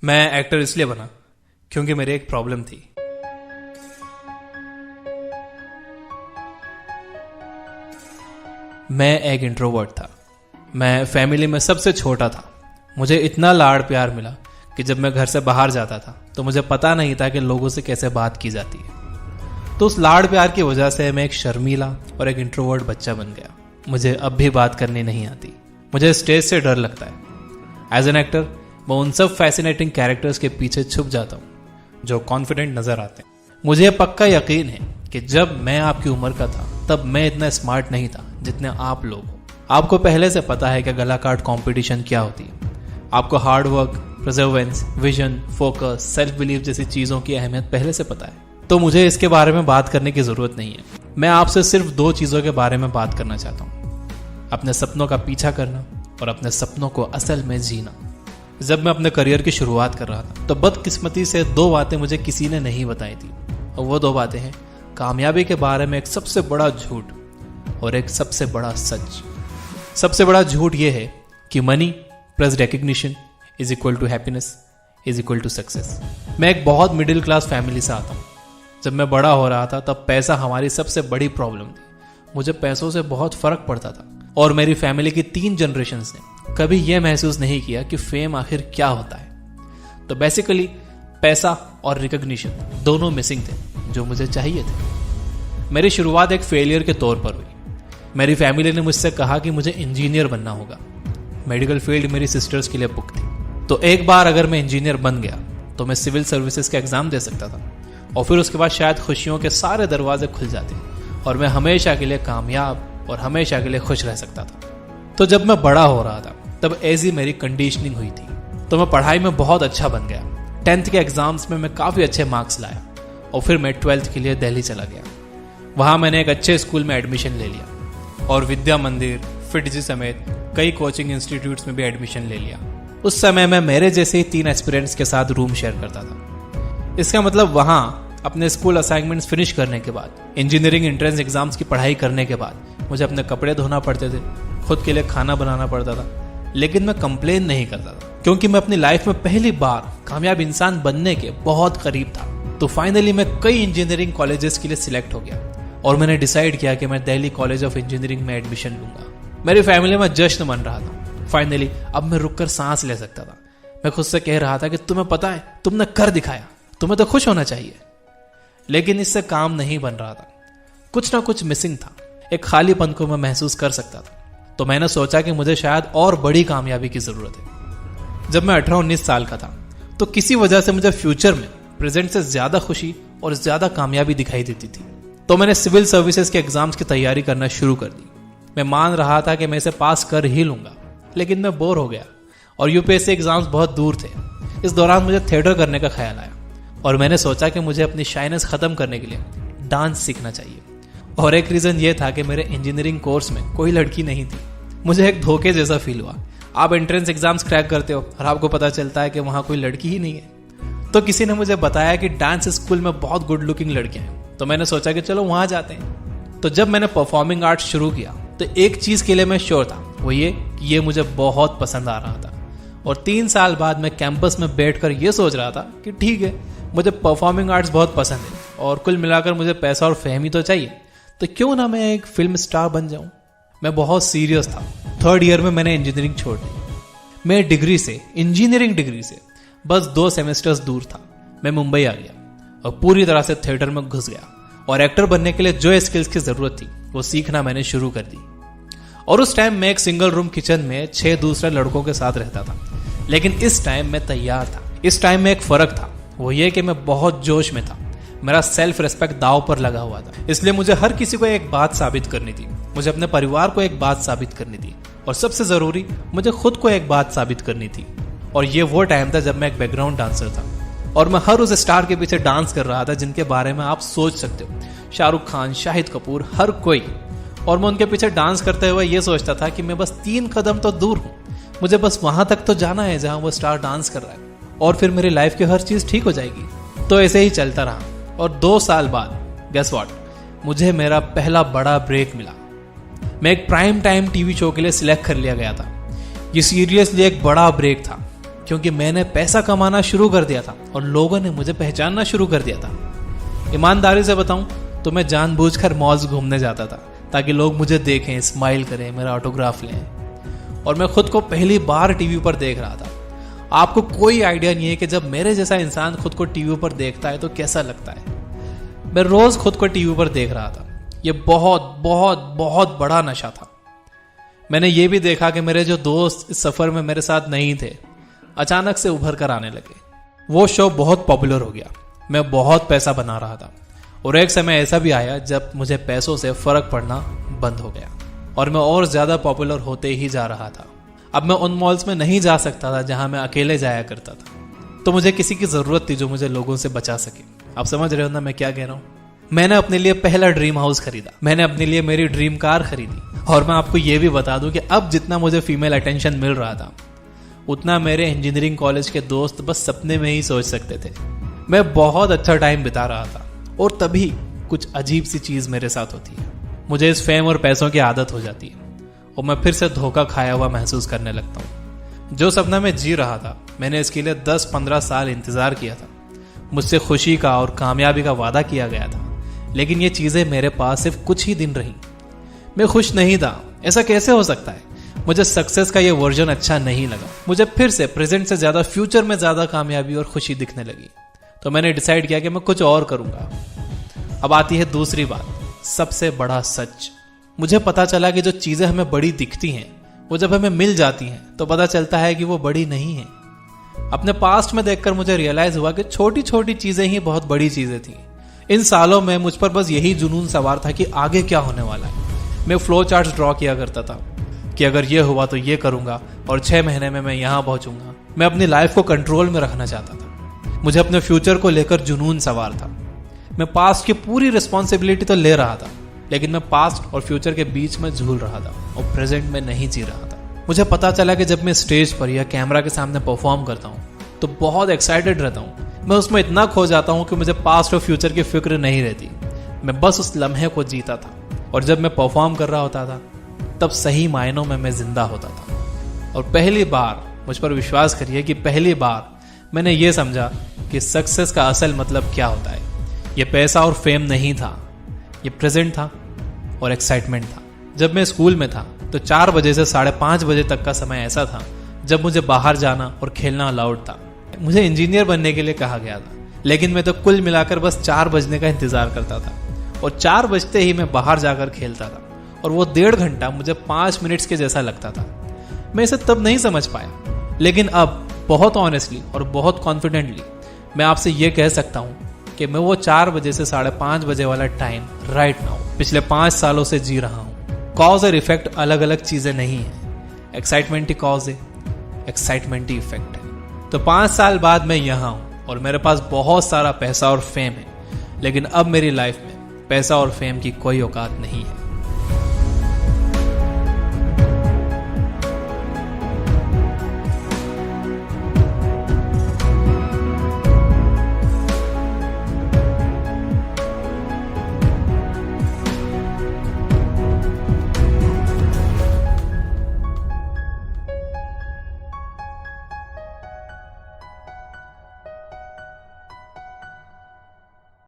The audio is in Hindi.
मैं एक्टर इसलिए बना क्योंकि मेरी एक प्रॉब्लम थी। मैं एक इंट्रोवर्ट था। मैं फैमिली में सबसे छोटा था। मुझे इतना लाड़ प्यार मिला कि जब मैं घर से बाहर जाता था तो मुझे पता नहीं था कि लोगों से कैसे बात की जाती है। तो उस लाड़ प्यार की वजह से मैं एक शर्मीला और एक इंट्रोवर्ट बच्चा बन गया। मुझे अब भी बात करनी नहीं आती। मुझे स्टेज से डर लगता है। एज एन एक्टर मैं उन सब फैसिनेटिंग कैरेक्टर्स के पीछे छुप जाता हूँ जो कॉन्फिडेंट नजर आते हैं। मुझे पक्का यकीन है कि जब मैं आपकी उम्र का था तब मैं इतना स्मार्ट नहीं था जितने आप लोग हो। आपको पहले से पता है कि गला काट कॉम्पिटिशन क्या होती है। आपको hard work, Perseverance, vision, focus, self belief जैसी चीजों की अहमियत पहले से पता है। तो मुझे इसके बारे में बात करने की जरूरत नहीं है। मैं आपसे सिर्फ दो चीजों के बारे में बात करना चाहता हूँ, अपने सपनों का पीछा करना और अपने सपनों को असल में जीना। जब मैं अपने करियर की शुरुआत कर रहा था तो बदकिस्मती से दो बातें मुझे किसी ने नहीं बताई थी, और वो दो बातें हैं कामयाबी के बारे में एक सबसे बड़ा झूठ और एक सबसे बड़ा सच। सबसे बड़ा झूठ ये है कि money plus recognition is equal to happiness is equal to success. मैं एक बहुत मिडिल क्लास फैमिली से आता हूँ। जब मैं बड़ा हो रहा था तब पैसा हमारी सबसे बड़ी प्रॉब्लम थी। मुझे पैसों से बहुत फर्क पड़ता था और मेरी फैमिली की 3 जनरेशंस ने कभी यह महसूस नहीं किया कि फेम आखिर क्या होता है। तो बेसिकली पैसा और रिकग्निशन दोनों मिसिंग थे जो मुझे चाहिए थे। मेरी शुरुआत एक फेलियर के तौर पर हुई। मेरी फैमिली ने मुझसे कहा कि मुझे इंजीनियर बनना होगा। मेडिकल फील्ड मेरी सिस्टर्स के लिए बुक थी। तो एक बार अगर मैं इंजीनियर बन गया तो मैं सिविल सर्विसेज का एग्जाम दे सकता था और फिर उसके बाद शायद खुशियों के सारे दरवाजे खुल जाते और मैं हमेशा के लिए कामयाब और हमेशा के लिए खुश रह सकता था। तो जब मैं बड़ा हो रहा था तब ऐसी मेरी कंडीशनिंग हुई थी। तो मैं पढ़ाई में बहुत अच्छा बन गया। 10th के एग्जाम्स में मैं काफ़ी अच्छे मार्क्स लाया और फिर मैं 12th के लिए दिल्ली चला गया। वहाँ मैंने एक अच्छे स्कूल में एडमिशन ले लिया और विद्या मंदिर, फिटजी समेत कई कोचिंग इंस्टीट्यूट्स में भी एडमिशन ले लिया। उस समय मैं मेरे जैसे ही 3 एस्पिरेंट्स के साथ रूम शेयर करता था। इसका मतलब वहाँ अपने स्कूल असाइनमेंट्स फिनिश करने के बाद, इंजीनियरिंग एंट्रेंस एग्जाम्स की पढ़ाई करने के बाद मुझे अपने कपड़े धोना पड़ते थे, खुद के लिए खाना बनाना पड़ता था। लेकिन मैं कंप्लेन नहीं करता था क्योंकि मैं अपनी लाइफ में पहली बार कामयाब इंसान बनने के बहुत करीब था। तो फाइनली मैं कई इंजीनियरिंग कॉलेजेस के लिए सिलेक्ट हो गया और मैंने डिसाइड किया कि मैं दिल्ली कॉलेज ऑफ इंजीनियरिंग में एडमिशन लूंगा। मेरी फैमिली में जश्न मन रहा था। फाइनली अब मैं रुककर सांस ले सकता था। मैं खुद से कह रहा था कि तुम्हें पता है, तुमने कर दिखाया, तुम्हें तो खुश होना चाहिए। लेकिन इससे काम नहीं बन रहा था। कुछ ना कुछ मिसिंग था। एक खालीपन को मैं महसूस कर सकता था। तो मैंने सोचा कि मुझे शायद और बड़ी कामयाबी की जरूरत है। जब मैं 18-19 साल का था तो किसी वजह से मुझे फ्यूचर में प्रेजेंट से ज्यादा खुशी और ज्यादा कामयाबी दिखाई देती थी। तो मैंने सिविल सर्विसेज के एग्जाम्स की तैयारी करना शुरू कर दी। मैं मान रहा था कि मैं इसे पास कर ही लूंगा, लेकिन मैं बोर हो गया और यूपीएससी एग्जाम्स बहुत दूर थे। इस दौरान मुझे थिएटर करने का ख्याल आया और मैंने सोचा कि मुझे अपनी शाइनेस खत्म करने के लिए डांस सीखना चाहिए। और एक रीजन ये था कि मेरे इंजीनियरिंग कोर्स में कोई लड़की नहीं थी। मुझे एक धोखे जैसा फील हुआ। आप एंट्रेंस एग्जाम्स क्रैक करते हो और आपको पता चलता है कि वहां कोई लड़की ही नहीं है। तो किसी ने मुझे बताया कि डांस स्कूल में बहुत गुड लुकिंग लड़कियां हैं। तो मैंने सोचा कि चलो वहां जाते हैं। तो जब मैंने परफॉर्मिंग आर्ट्स शुरू किया तो एक चीज के लिए मैं श्योर था, वो ये कि ये मुझे बहुत पसंद आ रहा था। और 3 साल बाद मैं कैंपस में बैठकर ये सोच रहा था कि ठीक है, मुझे परफॉर्मिंग आर्ट्स बहुत पसंद है और कुल मिलाकर मुझे पैसा और फेम ही तो चाहिए, तो क्यों ना मैं एक फिल्म स्टार बन जाऊं। मैं बहुत सीरियस था। 3rd ईयर में मैंने इंजीनियरिंग छोड़ दी। मैं इंजीनियरिंग डिग्री से बस 2 सेमेस्टर्स दूर था। मैं मुंबई आ गया और पूरी तरह से थिएटर में घुस गया और एक्टर बनने के लिए जो स्किल्स की जरूरत थी वो सीखना मैंने शुरू कर दी। और उस टाइम मैं एक सिंगल रूम किचन में 6 दूसरे लड़कों के साथ रहता था। लेकिन इस टाइम मैं तैयार था। इस टाइम में एक फर्क था, वो ये कि मैं बहुत जोश में था। मेरा सेल्फ रिस्पेक्ट दांव पर लगा हुआ था। इसलिए मुझे हर किसी को एक बात साबित करनी थी। मुझे अपने परिवार को एक बात साबित करनी थी और सबसे जरूरी मुझे खुद को एक बात साबित करनी थी। और ये वो टाइम था जब मैं एक बैकग्राउंड डांसर था और मैं हर उस स्टार के पीछे डांस कर रहा था जिनके बारे में आप सोच सकते हो, शाहरुख खान, शाहिद कपूर, हर कोई। और मैं उनके पीछे डांस करते हुए ये सोचता था कि मैं बस 3 कदम तो दूर हूं, मुझे बस वहां तक तो जाना है जहां वो स्टार डांस कर रहा है और फिर मेरी लाइफ की हर चीज ठीक हो जाएगी। तो ऐसे ही चलता रहा और 2 साल बाद गेस व्हाट, मुझे मेरा पहला बड़ा ब्रेक मिला। मैं एक प्राइम टाइम टीवी शो के लिए सिलेक्ट कर लिया गया था। ये सीरियसली एक बड़ा ब्रेक था। क्योंकि मैंने पैसा कमाना शुरू कर दिया था और लोगों ने मुझे पहचानना शुरू कर दिया था। ईमानदारी से बताऊं तो मैं जानबूझकर मॉल्स घूमने जाता था ताकि लोग मुझे देखें, स्माइल करें, मेरा ऑटोग्राफ लें। और मैं खुद को पहली बार टीवी पर देख रहा था। आपको कोई आइडिया नहीं है कि जब मेरे जैसा इंसान खुद को टीवी पर देखता है तो कैसा लगता है। मैं रोज खुद को टीवी पर देख रहा था। ये बहुत बहुत बहुत बड़ा नशा था। मैंने ये भी देखा कि मेरे जो दोस्त इस सफर में मेरे साथ नहीं थे अचानक से उभर कर आने लगे। वो शो बहुत पॉपुलर हो गया। मैं बहुत पैसा बना रहा था और एक समय ऐसा भी आया जब मुझे पैसों से फर्क पड़ना बंद हो गया और मैं और ज्यादा पॉपुलर होते ही जा रहा था। अब मैं उन मॉल्स में नहीं जा सकता था जहां मैं अकेले जाया करता था। तो मुझे किसी की जरूरत थी जो मुझे लोगों से बचा सके। आप समझ रहे हो ना मैं क्या कह रहा हूं? मैंने अपने लिए पहला ड्रीम हाउस खरीदा। मैंने अपने लिए मेरी ड्रीम कार खरीदी। और मैं आपको यह भी बता दूं कि अब जितना मुझे फीमेल अटेंशन मिल रहा था उतना मेरे इंजीनियरिंग कॉलेज के दोस्त बस सपने में ही सोच सकते थे। मैं बहुत अच्छा टाइम बिता रहा था और तभी कुछ अजीब सी चीज मेरे साथ होती है। मुझे इस फेम और पैसों की आदत हो जाती है और मैं फिर से धोखा खाया हुआ महसूस करने लगता हूँ। जो सपना मैं जी रहा था मैंने इसके लिए 10-15 साल इंतजार किया था। मुझसे खुशी का और कामयाबी का वादा किया गया था, लेकिन ये चीजें मेरे पास सिर्फ कुछ ही दिन रही। मैं खुश नहीं था। ऐसा कैसे हो सकता है? मुझे सक्सेस का ये वर्जन अच्छा नहीं लगा। मुझे फिर से प्रेजेंट से ज्यादा फ्यूचर में ज्यादा कामयाबी और खुशी दिखने लगी। तो मैंने डिसाइड किया कि मैं कुछ और करूंगा। अब आती है दूसरी बात, सबसे बड़ा सच। मुझे पता चला कि जो चीजें हमें बड़ी दिखती हैं वो जब हमें मिल जाती हैं तो पता चलता है कि वो बड़ी नहीं है। अपने पास्ट में देखकर मुझे रियलाइज हुआ कि छोटी छोटी चीजें ही बहुत बड़ी चीजें थी। इन सालों में मुझ पर बस यही जुनून सवार था कि आगे क्या होने वाला है। मैं फ्लो चार्ट्स ड्रॉ किया करता था कि अगर ये हुआ तो ये करूंगा और 6 महीने में मैं यहां पहुंचूंगा। मैं अपनी लाइफ को कंट्रोल में रखना चाहता था। मुझे अपने फ्यूचर को लेकर जुनून सवार था। मैं पास्ट की पूरी रिस्पॉन्सिबिलिटी तो ले रहा था, लेकिन मैं पास्ट और फ्यूचर के बीच में झूल रहा था और प्रेजेंट में नहीं जी रहा था। मुझे पता चला कि जब मैं स्टेज पर या कैमरा के सामने परफॉर्म करता हूँ तो बहुत एक्साइटेड रहता हूँ। मैं उसमें इतना खो जाता हूँ कि मुझे पास्ट और फ्यूचर की फिक्र नहीं रहती। मैं बस उस लम्हे को जीता था और जब मैं परफॉर्म कर रहा होता था तब सही मायनों में मैं जिंदा होता था। और पहली बार, मुझ पर विश्वास करिए कि पहली बार मैंने ये समझा कि सक्सेस का असल मतलब क्या होता है। ये पैसा और फेम नहीं था, ये प्रेजेंट था और एक्साइटमेंट था। जब मैं स्कूल में था तो 4 बजे से 5:30 बजे तक का समय ऐसा था जब मुझे बाहर जाना और खेलना अलाउड था। मुझे इंजीनियर बनने के लिए कहा गया था, लेकिन मैं तो कुल मिलाकर बस 4 बजने का इंतजार करता था और 4 बजते ही मैं बाहर जाकर खेलता था और वो 1.5 घंटा मुझे 5 मिनट्स के जैसा लगता था। मैं इसे तब नहीं समझ पाया, लेकिन अब बहुत ऑनेस्टली और बहुत कॉन्फिडेंटली मैं आपसे ये कह सकता हूँ कि मैं वो 4 बजे से 5:30 बजे वाला टाइम राइट नाउ पिछले 5 सालों से जी रहा हूँ। कॉज और इफेक्ट अलग अलग चीजें नहीं है। एक्साइटमेंट ही कॉज है, एक्साइटमेंट ही इफेक्ट है। तो 5 साल बाद मैं यहाँ हूँ और मेरे पास बहुत सारा पैसा और फेम है, लेकिन अब मेरी लाइफ में पैसा और फेम की कोई औकात नहीं है।